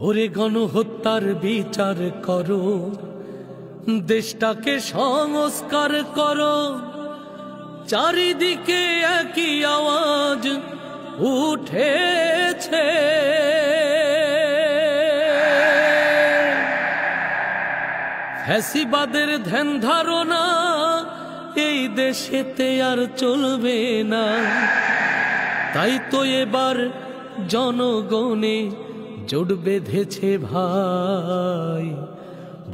ওরে গণহত্যার বিচার করো, দেশটাকে সংস্কার করো। চারিদিকে একই আওয়াজ উঠেছে, ফ্যাসিবাদের ধ্যান ধারণা এই দেশেতে আর চলবে না। তাই তো এবার জনগণে জোট বেঁধেছে ভাই,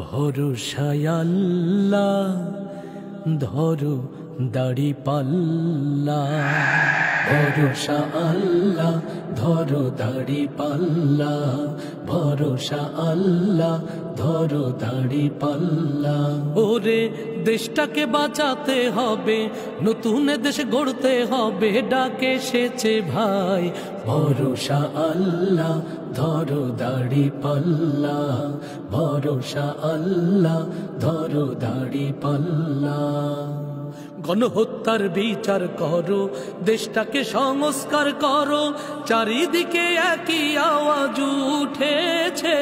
ভরসায় আল্লাহ ধরো দাড়ি পাল্লা। ভরসা আল্লাহ ধরো দাড়ি পাল্লা, ভরসা আল্লাহ ধরো দাড়ি পাল্লা। ওরে দেশটাকে বাঁচাতে হবে, নতুন দেশ গড়তে হবে, ডাকে এসেছে ভাই, ভরসা আল্লাহ ধরো দাড়ি পাল্লা, ভরসা আল্লাহ ধরো দাড়ি পাল্লা। গণহত্যার বিচার করো, দেশটাকে সংস্কার করো। চারিদিকে একই আওয়াজ উঠেছে,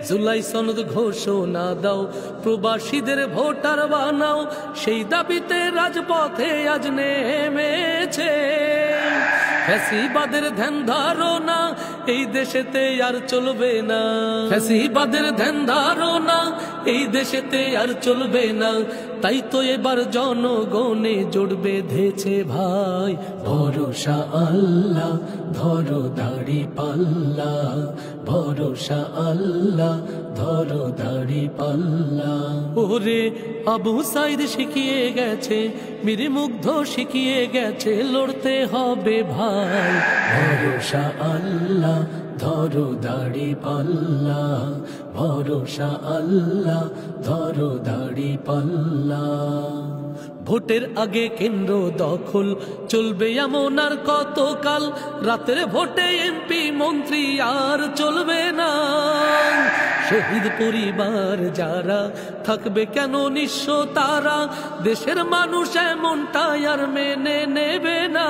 জুলাই সনদ ঘোষণা দাও, প্রবাসীদের ভোটার বানাও। সেই দাবিতে রাজপথে আজ নেমেছে ফ্যাসিবাদের ধ্যান ধারণা এই দেশেতে আর চলবে না। ফ্যাসিবাদের ধ্যান ধারণা এই দেশেতে আর চলবে না। তাই তো এবার জনগণে জোট বেঁধেছে ভাই, ভরসা আল্লাহ ধরো দাড়ি পাল্লা, ভরসা আল্লাহ ধরো দাড়ি পাল্লা। ওরে আবু সাইদ শিখিয়ে গেছে, মীর মুগ্ধ শিখিয়ে গেছে, লড়তে হবে ভাই, ভরসা আল্লাহ ধরো দাড়ি পাল্লা, ভরসা আল্লাহ ধরো দাড়ি পাল্লা। ভোটের আগে কেন্দ্র দখল চলবে এমন আর কতকাল, রাতের ভোটে এমপি মন্ত্রী আর চলবে না। শহীদ পরিবার যারা থাকবে কেন নিঃস্ব তারা, দেশের মানুষ এমনটাই আর মেনে নেবে না।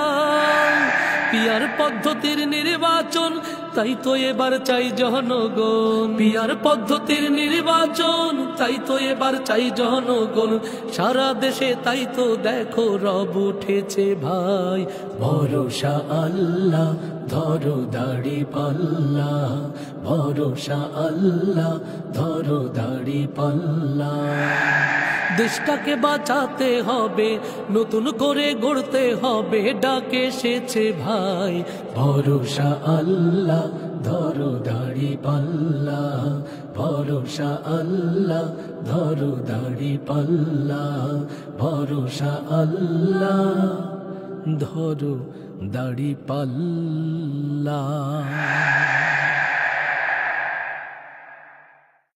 পিয়ার পদ্ধতির নির্বাচন তাই তো এবার চাই জনগণ, পিয়ার পদ্ধতির নির্বাচন তাই তো এবার চাই জনগণ। সারা দেশে তাই তো দেখো রব উঠেছে ভাই, ভরসা আল্লাহ ধরো দাড়ি পাল্লা, ভরসা আল্লাহ ধরো দাড়ি পাল্লা। দেশটাকে বাঁচাতে হবে, নতুন করে গড়তে হবে, ডাকে এসেছে ভাই, ভরসা আল্লাহ ধরো দাড়ি পাল্লা, ভরসা আল্লাহ ধরো দাড়ি পাল্লা, ভরসা আল্লাহ ধরো দাড়ি পাল্লা।